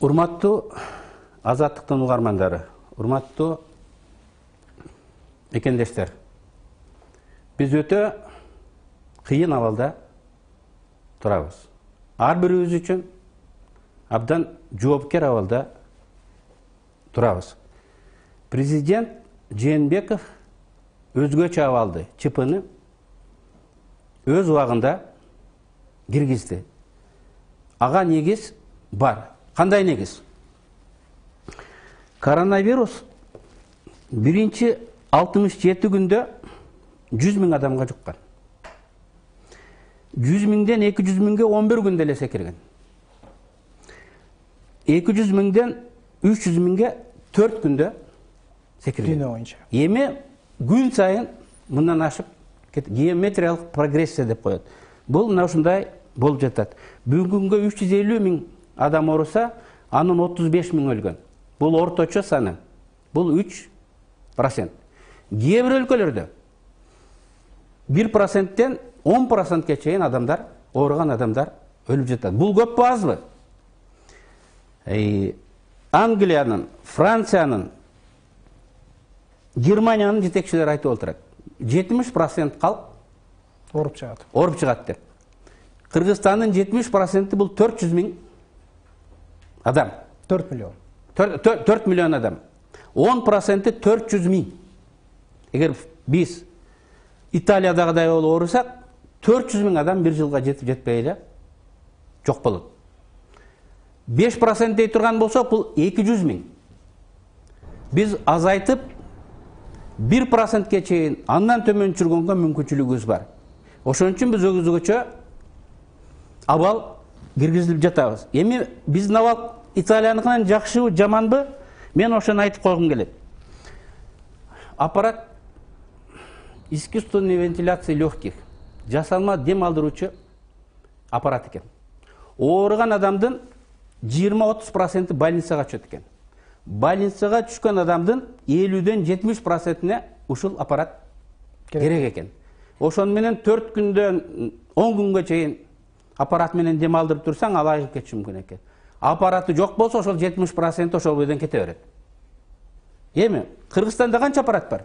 Урматтуу азаттыктын угармандары, урматтуу экендештер. Биз өтө кыйын абалда турабыз. Ар бирибиз үчүн абдан жоопкер абалда турабыз. Президент Жээнбеков өзгөчө абалды, ЧПны өз убагында киргизди. Ага негиз бар. Кандай негиз? Коронавирус биринчи 67 күндө 100 000 адамга жуккан. 100 000ден 200 000ге 11 күндө эле секирген. 200 000ден 300 000ге 4 күндө секирген. Эми күн сайын мындан ашып геометриялык прогрессия деп коет. Бул мына ушундай болуп жатат. Бүгүнгү 350 000 адам ооруса, анын 35 000 өлгөн. Бул орточо саны. Бул 3%. Кээ бир өлкөлөрдө 1%тен 10%ке чейин адамдар, ооруган адамдар өлүп жатат. Бул көппү азбы? Англиянын, Франциянын, Германиянын жетекчилери айтып отурат. 70% калк ооруп чыгат деп. Кыргызстандын 70% бул 400 000 адам. 4 миллион. 4 миллион адам. 10% 400 000. Эгер биз Италиядагыдай болуп оорусак, 400 000 адам бир жылга жетип жетпей эле жок болот. 5% дей турган болсок, бул 200 000. Биз азайтып 1%ке чейин андан төмөн жүргөнгө мүмкүнчүлүгүбүз бар. Ошон үчүн биз өзгөчө абал киргизилип жатабыз. Эми биздин абал Италияныкынан жакшыбы, жаманбы? Мен ошону айтып койгум келет. Аппарат искусственной вентиляции легких, жасалма дем алдыруучу аппарат экен. Ооруган адамдын 20-30% больницага түшөт экен. Больницага түшкөн адамдын 50-ден 70%-не ушул аппарат керек экен. Ошон менен 4 күндөн 10 күнгө чейин аппарат менен дем алдырып турсаң, ал айыгып кетиши мүмкүн экен. Аппараты жок болсо, ошол 70% ошол бойдон кете берет. Эми Кыргызстанда канча аппарат бар?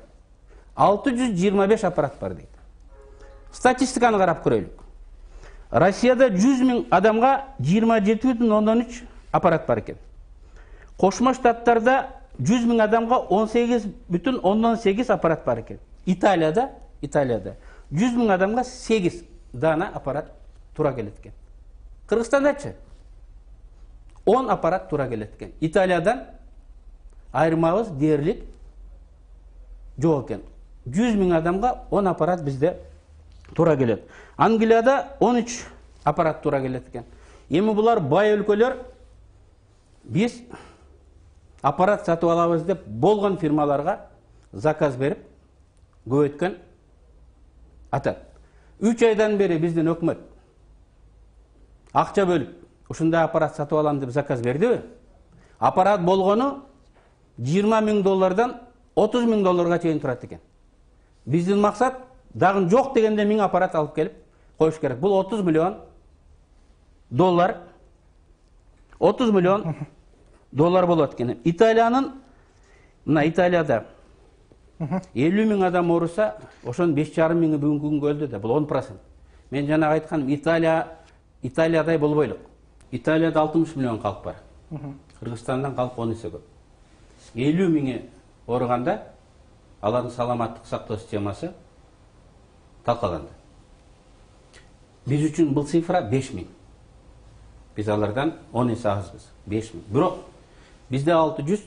625 аппарат бар дейт. Статистиканы карап көрөлүк. Россияда 100 000 адамга 27,3 аппарат бар экен. Кошмо Штаттарда 100 000 адамга 18,8 аппарат бар экен. Италияда 100 000 адамга 8 дана аппарат тура келет экен. Кыргызстандачы 10 аппарат тура келет экен. Италиядан айырмабыз дээрлик жок экен. 100 000 адамга 10 аппарат бизде тура келет. Англияда 13 аппарат тура келет экен. Эми булар бай өлкөлөр, биз аппарат сатып алабыз деп болгон фирмаларга заказ берип көбөйткөн атат. 3 айдан бери биздин өкмөт акча бөлүп ушундай аппарат сатып алам деп заказ бердиби? Аппарат болгону $20,000 $30 000 чейин турат экен. Биздин максат дагы жок дегенде 1000 аппарат алып келип коюш керек. Бул $30 миллион. $30 миллион болот экен. Мына Италияда 50 000 адам ооруса, ошонун 5,5 000 бүгүнкү күнгө өлдү да, бул 10%. Мен жана айтканым, Италиядай болбойлук. Италияда 60 миллион калк бар. Кыргызстандан калк 10 эсе көп. 50 000 ооруганда алардын саламаттык сактоо системасы талкаланды. Биз үчүн бул цифра 5 000. Биз алардан 10 эсе азбыз. 5 000. Бирок бизде 600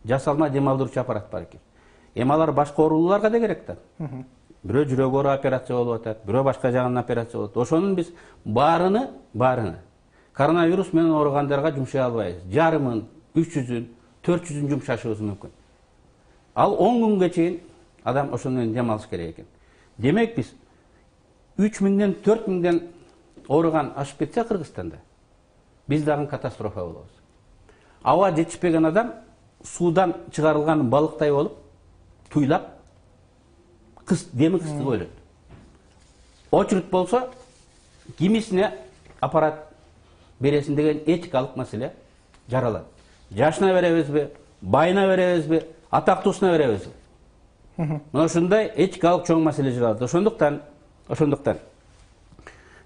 жасалма дем алдыруучу аппарат бар экен. Эми алар башка ооруларга да керек да. Бирөө жүрөк оору операция болуп атат, бирөө башка жагынан операция болот. Ошонун биз баарыны коронавирус менен ооругандарга жумшай албайбыз. 50 000, 300 000, 400 000 жумшашыбыз мүмкүн. Ал 10 күнгө чейин адам ошону менен дем алыш керек экен. Демек биз 3 000ден 4 000ден ооруган ашып кетсе Кыргызстанда, биз дагы катастрофа болобуз. Аба жетишпеген адам суудан чыгарылган балыктай болуп, туйлап, деми кыстыгы өлөт. Очередь болсо, кимисине аппарат бересин деген этикалык маселе жаралат. Жашына беребизби, байына беребизби, атактуусуна беребизби? Мына ушундай этикалык чоң маселе жаралат. Ошондуктан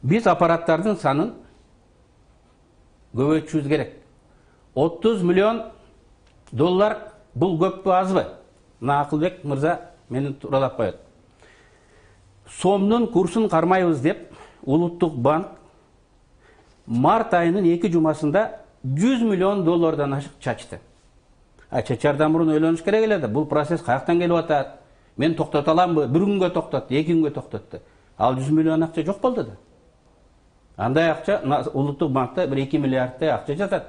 биз аппараттардын санын көбөйтүшүбүз керек. 30 миллион доллар бул көппү азбы? Мына Акылбек мырза мени тууралап коет. Сомдун курсун кармайбыз деп Улуттук банк март айынын 2 жумасында 100 миллион доллардан ашык чачты. Чачардан мурун ойлонуш керек эле да, бул процесс каяктан келип атат? Мен токтото аламбы? Bir күнгө токтотду, 2 күнгө токтотду. Ал 100 миллион акча жок болду да. Андай акча Улуттук банкта 1-2 миллиардтай акча жатат.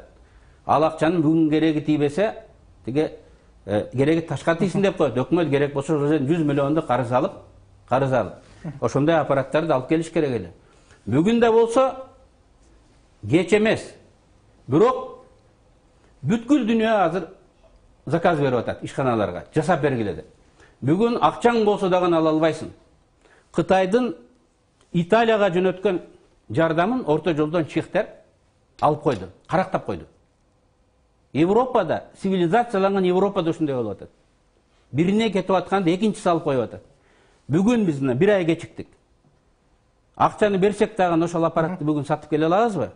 Ал акчанын бүгүн кереги тийбесе, кереги ташка тийсин деп коет. Өкмөт керек болсо 100 миллионду карыз алып. Ошондой аппараттарды алып келиш керек эле. Бүгүн да болсо кеч эмес. Бирок бүткүл дүйнө азыр заказ берип атат ишканаларга, жасап бергиле деп. Бүгүн акчаң болсо дагы ала албайсың. Кытайдын Италияга жөнөткөн жардамын орто жолдон чехтер алып койду, карактап койду. Европада, цивилизацияланган Европада ушундай болуп атат. Бирине кетип атканды экинчиси алып коюп атат. Бүгүн биз 1 ай кечиктик. Акчаны берсек дагы ошол аппаратты бүгүн сатып келе алабызбы?